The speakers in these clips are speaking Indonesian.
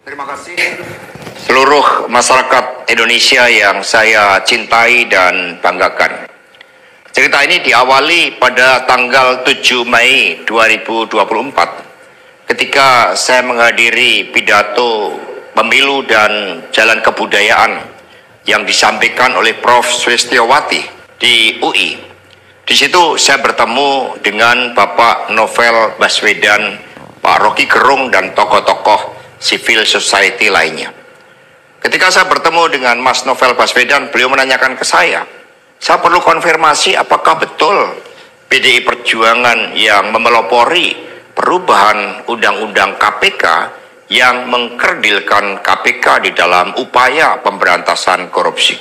Terima kasih seluruh masyarakat Indonesia yang saya cintai dan banggakan. Cerita ini diawali pada tanggal 7 Mei 2024 ketika saya menghadiri pidato pemilu dan jalan kebudayaan yang disampaikan oleh Prof. Sulistyowati di UI. Di situ saya bertemu dengan Bapak Novel Baswedan, Pak Rocky Gerung, dan tokoh-tokoh civil society lainnya. Ketika saya bertemu dengan Mas Novel Baswedan, beliau menanyakan ke saya perlu konfirmasi apakah betul PDI Perjuangan yang memelopori perubahan Undang-Undang KPK yang mengkerdilkan KPK di dalam upaya pemberantasan korupsi.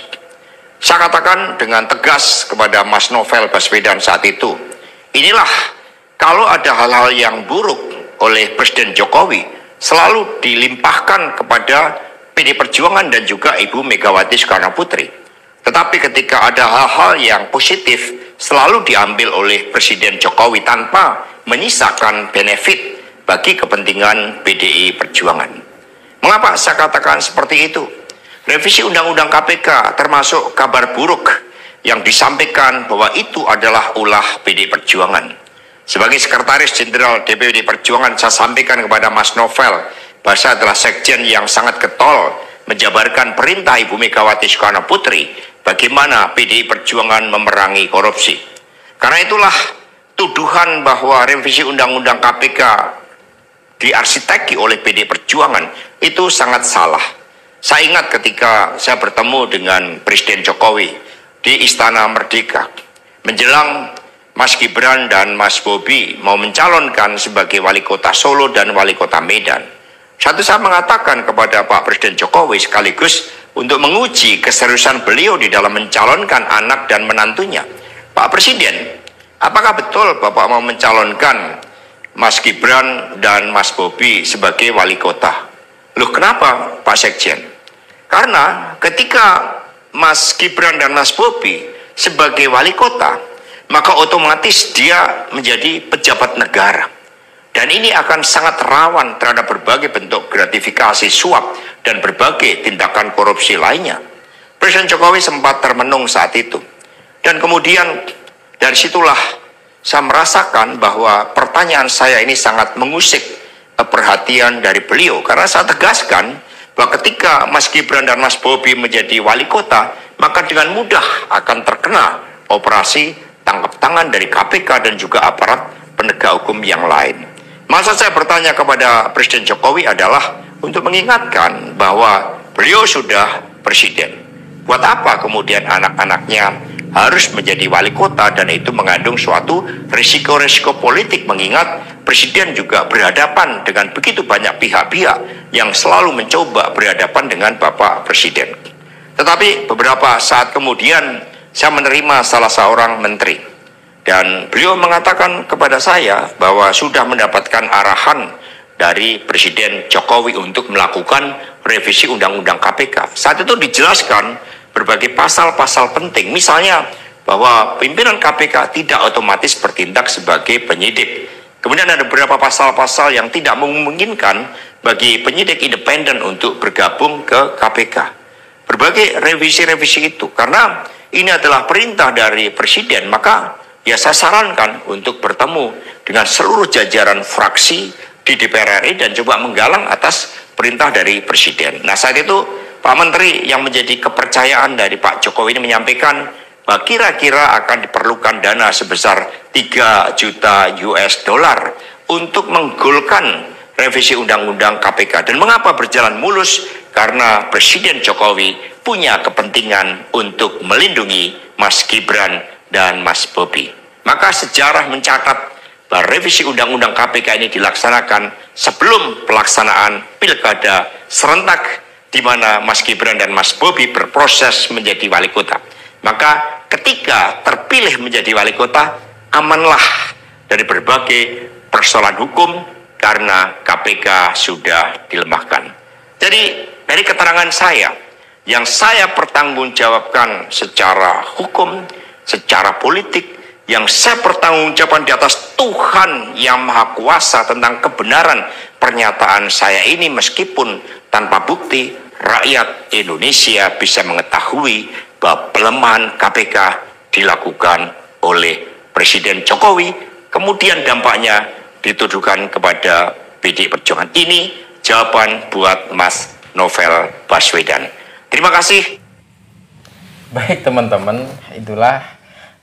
Saya katakan dengan tegas kepada Mas Novel Baswedan saat itu, inilah kalau ada hal-hal yang buruk oleh Presiden Jokowi selalu dilimpahkan kepada PD Perjuangan dan juga Ibu Megawati Soekarno Putri. Tetapi ketika ada hal-hal yang positif selalu diambil oleh Presiden Jokowi tanpa menyisakan benefit bagi kepentingan PDI Perjuangan. Mengapa saya katakan seperti itu? Revisi Undang-Undang KPK termasuk kabar buruk yang disampaikan bahwa itu adalah ulah PDI Perjuangan. Sebagai Sekretaris Jenderal DPD Perjuangan, saya sampaikan kepada Mas Novel bahwa saya adalah sekjen yang sangat getol menjabarkan perintah Ibu Megawati Soekarno Putri bagaimana PDI Perjuangan memerangi korupsi. Karena itulah tuduhan bahwa revisi Undang-Undang KPK diarsiteki oleh PDI Perjuangan itu sangat salah. Saya ingat ketika saya bertemu dengan Presiden Jokowi di Istana Merdeka menjelang Mas Gibran dan Mas Bobi mau mencalonkan sebagai wali kota Solo dan wali kota Medan. Saya mengatakan kepada Pak Presiden Jokowi sekaligus untuk menguji keseriusan beliau di dalam mencalonkan anak dan menantunya. Pak Presiden, apakah betul Bapak mau mencalonkan Mas Gibran dan Mas Bobi sebagai wali kota? Loh, kenapa Pak Sekjen? Karena ketika Mas Gibran dan Mas Bobi sebagai wali kota, maka otomatis dia menjadi pejabat negara. Dan ini akan sangat rawan terhadap berbagai bentuk gratifikasi, suap, dan berbagai tindakan korupsi lainnya. Presiden Jokowi sempat termenung saat itu. Dan kemudian dari situlah saya merasakan bahwa pertanyaan saya ini sangat mengusik perhatian dari beliau. Karena saya tegaskan bahwa ketika Mas Gibran dan Mas Bobi menjadi wali kota, maka dengan mudah akan terkena operasi tangkap tangan dari KPK dan juga aparat penegak hukum yang lain. Maksud saya bertanya kepada Presiden Jokowi adalah untuk mengingatkan bahwa beliau sudah presiden. Buat apa kemudian anak-anaknya harus menjadi wali kota, dan itu mengandung suatu risiko-risiko politik mengingat presiden juga berhadapan dengan begitu banyak pihak-pihak yang selalu mencoba berhadapan dengan Bapak Presiden. Tetapi beberapa saat kemudian saya menerima salah seorang menteri dan beliau mengatakan kepada saya bahwa sudah mendapatkan arahan dari Presiden Jokowi untuk melakukan revisi Undang-Undang KPK. Saat itu dijelaskan berbagai pasal-pasal penting, misalnya bahwa pimpinan KPK tidak otomatis bertindak sebagai penyidik. Kemudian ada beberapa pasal-pasal yang tidak memungkinkan bagi penyidik independen untuk bergabung ke KPK. Berbagai revisi-revisi itu, karena ini adalah perintah dari Presiden, maka ya saya sarankan untuk bertemu dengan seluruh jajaran fraksi di DPR RI dan coba menggalang atas perintah dari Presiden. Nah, saat itu Pak Menteri yang menjadi kepercayaan dari Pak Jokowi ini menyampaikan bahwa kira-kira akan diperlukan dana sebesar 3 juta US dollar untuk menggolkan revisi Undang-Undang KPK. Dan mengapa berjalan mulus? Karena Presiden Jokowi punya kepentingan untuk melindungi Mas Gibran dan Mas Bobi. Maka sejarah mencatat bahwa revisi Undang-Undang KPK ini dilaksanakan sebelum pelaksanaan pilkada serentak di mana Mas Gibran dan Mas Bobi berproses menjadi wali kota. Maka ketika terpilih menjadi wali kota, amanlah dari berbagai persoalan hukum karena KPK sudah dilemahkan. Jadi dari keterangan saya, yang saya pertanggungjawabkan secara hukum, secara politik, yang saya bertanggungjawab di atas Tuhan yang Maha Kuasa tentang kebenaran pernyataan saya ini, meskipun tanpa bukti rakyat Indonesia bisa mengetahui bahwa pelemahan KPK dilakukan oleh Presiden Jokowi, kemudian dampaknya dituduhkan kepada PDI Perjuangan. Ini jawaban buat Mas Novel Baswedan. Terima kasih. Baik teman-teman, itulah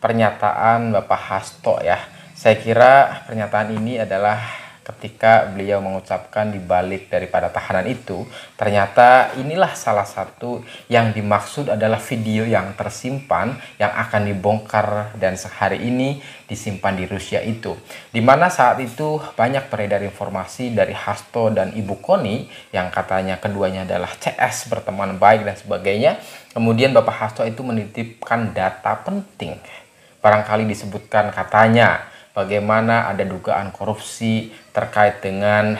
pernyataan Bapak Hasto ya. Saya kira pernyataan ini adalah ketika beliau mengucapkan di balik daripada tahanan itu, ternyata inilah salah satu yang dimaksud adalah video yang tersimpan yang akan dibongkar dan sehari ini disimpan di Rusia itu. Dimana saat itu banyak beredar informasi dari Hasto dan Ibu Koni yang katanya keduanya adalah CS, berteman baik dan sebagainya. Kemudian Bapak Hasto itu menitipkan data penting. Barangkali disebutkan katanya bagaimana ada dugaan korupsi terkait dengan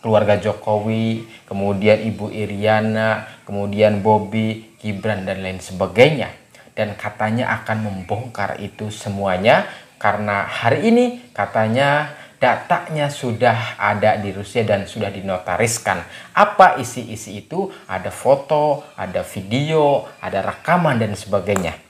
keluarga Jokowi, kemudian Ibu Iriana, kemudian Bobi, Gibran, dan lain sebagainya. Dan katanya akan membongkar itu semuanya karena hari ini katanya datanya sudah ada di Rusia dan sudah dinotariskan. Apa isi-isi itu? Ada foto, ada video, ada rekaman, dan sebagainya.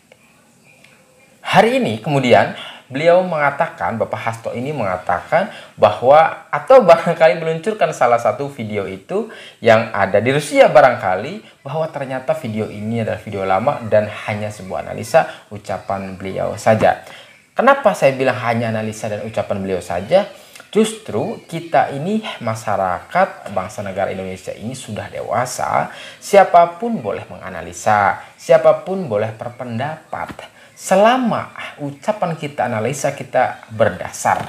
Hari ini kemudian beliau mengatakan, Bapak Hasto ini mengatakan bahwa, atau barangkali meluncurkan salah satu video itu yang ada di Rusia barangkali, bahwa ternyata video ini adalah video lama dan hanya sebuah analisa ucapan beliau saja. Kenapa saya bilang hanya analisa dan ucapan beliau saja? Justru kita ini masyarakat bangsa negara Indonesia ini sudah dewasa, siapapun boleh menganalisa, siapapun boleh berpendapat. Selama ucapan kita, analisa kita berdasar.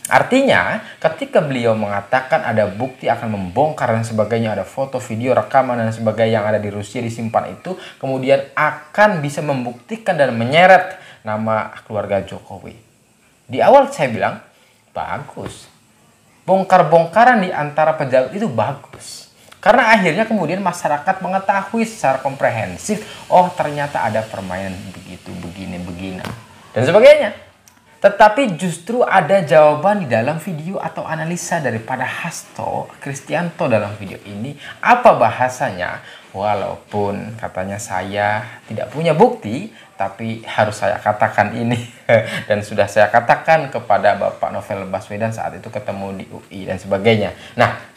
Artinya ketika beliau mengatakan ada bukti akan membongkar dan sebagainya, ada foto, video, rekaman dan sebagainya yang ada di Rusia disimpan itu, kemudian akan bisa membuktikan dan menyeret nama keluarga Jokowi. Di awal saya bilang bagus, bongkar-bongkaran di antara pejabat itu bagus. Karena akhirnya kemudian masyarakat mengetahui secara komprehensif, oh ternyata ada permainan begitu, begini, dan sebagainya. Tetapi justru ada jawaban di dalam video atau analisa daripada Hasto Kristianto dalam video ini. Apa bahasanya? Walaupun katanya saya tidak punya bukti, tapi harus saya katakan ini. Dan sudah saya katakan kepada Bapak Novel Baswedan saat itu ketemu di UI dan sebagainya. Nah,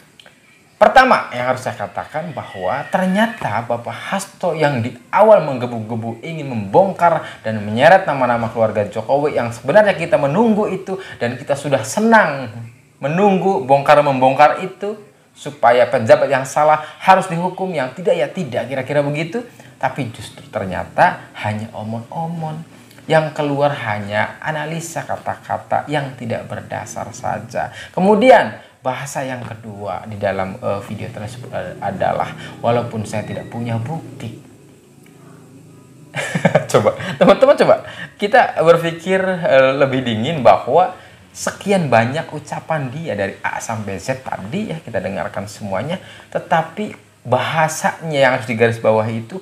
pertama yang harus saya katakan bahwa ternyata Bapak Hasto yang di awal menggebu-gebu ingin membongkar dan menyeret nama-nama keluarga Jokowi yang sebenarnya kita menunggu itu, dan kita sudah senang menunggu bongkar-membongkar itu supaya pejabat yang salah harus dihukum, yang tidak ya tidak, kira-kira begitu. Tapi justru ternyata hanya omon-omon, yang keluar hanya analisa kata-kata yang tidak berdasar saja. Kemudian bahasa yang kedua di dalam video tersebut adalah walaupun saya tidak punya bukti. Coba teman-teman, coba kita berpikir lebih dingin bahwa sekian banyak ucapan dia dari A sampai Z tadi ya kita dengarkan semuanya, tetapi bahasanya yang harus digarisbawahi itu,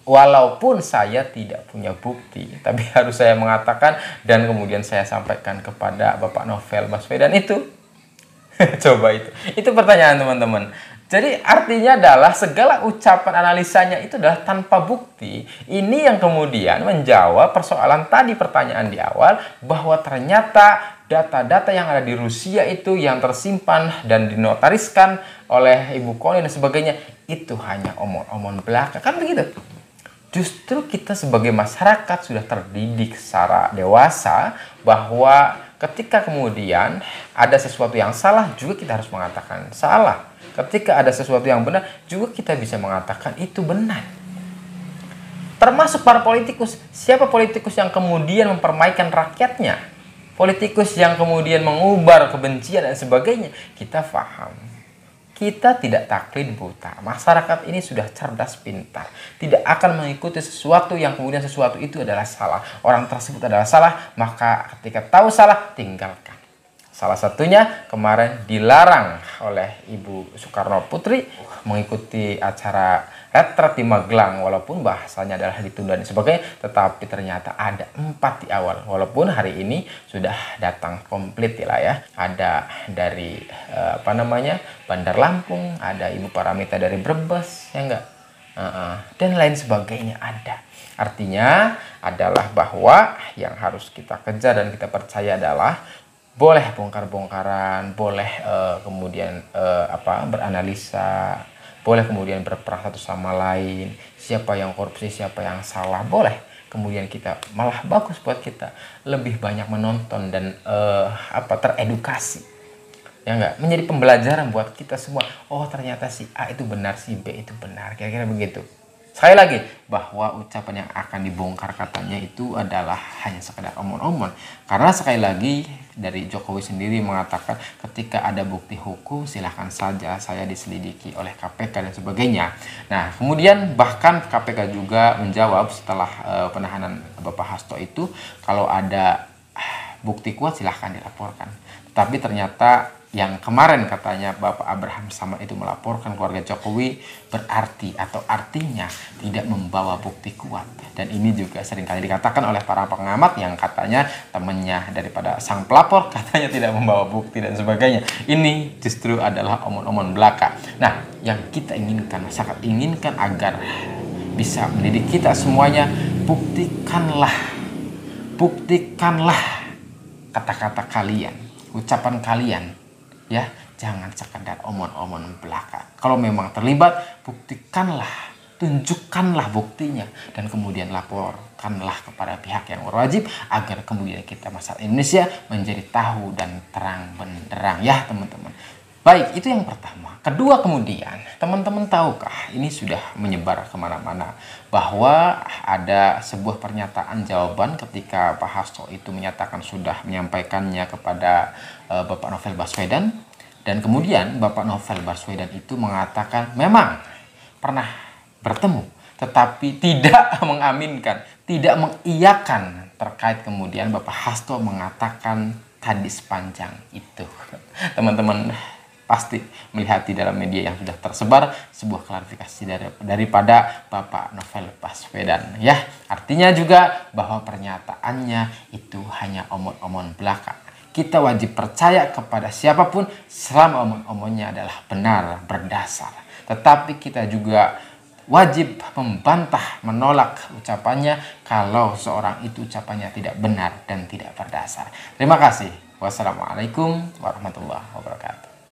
walaupun saya tidak punya bukti, tapi harus saya mengatakan dan kemudian saya sampaikan kepada Bapak Novel Baswedan itu. Coba itu pertanyaan teman-teman. Jadi artinya adalah segala ucapan analisanya itu adalah tanpa bukti. Ini yang kemudian menjawab persoalan tadi, pertanyaan di awal, bahwa ternyata data-data yang ada di Rusia itu yang tersimpan dan dinotariskan oleh Ibu Koni dan sebagainya itu hanya omong-omong belaka, kan begitu. Justru kita sebagai masyarakat sudah terdidik secara dewasa bahwa ketika kemudian ada sesuatu yang salah juga kita harus mengatakan salah. Ketika ada sesuatu yang benar juga kita bisa mengatakan itu benar. Termasuk para politikus. Siapa politikus yang kemudian mempermainkan rakyatnya? Politikus yang kemudian mengubar kebencian dan sebagainya. Kita paham. Kita tidak taklid buta. Masyarakat ini sudah cerdas pintar. Tidak akan mengikuti sesuatu yang kemudian sesuatu itu adalah salah. Orang tersebut adalah salah, maka ketika tahu salah, tinggalkan. Salah satunya kemarin dilarang oleh Ibu Soekarno Putri mengikuti acara retret di Magelang, walaupun bahasanya adalah ditunda dan sebagainya, tetapi ternyata ada 4 di awal. Walaupun hari ini sudah datang komplit ya. Ada dari Bandar Lampung, ada Ibu Paramita dari Brebes, ya enggak? Dan lain sebagainya ada. Artinya adalah bahwa yang harus kita kejar dan kita percaya adalah boleh bongkar-bongkaran, boleh kemudian beranalisa, boleh kemudian berperang satu sama lain, siapa yang korupsi, siapa yang salah, boleh. Kemudian kita malah bagus buat kita lebih banyak menonton dan teredukasi, ya enggak, menjadi pembelajaran buat kita semua. Oh, ternyata si A itu benar, si B itu benar, kira-kira begitu. Sekali lagi, bahwa ucapan yang akan dibongkar katanya itu adalah hanya sekedar omong-omong. Karena sekali lagi, dari Jokowi sendiri mengatakan ketika ada bukti hukum silahkan saja saya diselidiki oleh KPK dan sebagainya. Nah, kemudian bahkan KPK juga menjawab setelah penahanan Bapak Hasto itu, kalau ada bukti kuat silahkan dilaporkan. Tapi ternyata yang kemarin katanya Bapak Abraham Samad itu melaporkan keluarga Jokowi berarti atau artinya tidak membawa bukti kuat. Dan ini juga seringkali dikatakan oleh para pengamat yang katanya temannya daripada sang pelapor katanya tidak membawa bukti dan sebagainya. Ini justru adalah omong-omong belaka. Nah, yang kita inginkan, sangat inginkan agar bisa mendidik kita semuanya, buktikanlah kata-kata kalian, ucapan kalian, ya, jangan sekadar omong-omong belaka. Kalau memang terlibat, buktikanlah, tunjukkanlah buktinya, dan kemudian laporkanlah kepada pihak yang berwajib agar kemudian kita masyarakat Indonesia menjadi tahu dan terang benderang, ya teman-teman. Baik, itu yang pertama. Kedua, kemudian teman-teman tahukah ini sudah menyebar kemana-mana bahwa ada sebuah pernyataan jawaban ketika Pak Hasto itu menyatakan sudah menyampaikannya kepada Bapak Novel Baswedan, dan kemudian Bapak Novel Baswedan itu mengatakan memang pernah bertemu tetapi tidak mengaminkan, tidak mengiyakan terkait kemudian Bapak Hasto mengatakan tadi sepanjang itu. Teman-teman pasti melihat di dalam media yang sudah tersebar sebuah klarifikasi daripada Bapak Novel Baswedan, ya. Artinya juga bahwa pernyataannya itu hanya omong-omong belaka. Kita wajib percaya kepada siapapun selama omong-omongnya adalah benar, berdasar. Tetapi kita juga wajib membantah, menolak ucapannya kalau seorang itu ucapannya tidak benar dan tidak berdasar. Terima kasih. Wassalamualaikum warahmatullahi wabarakatuh.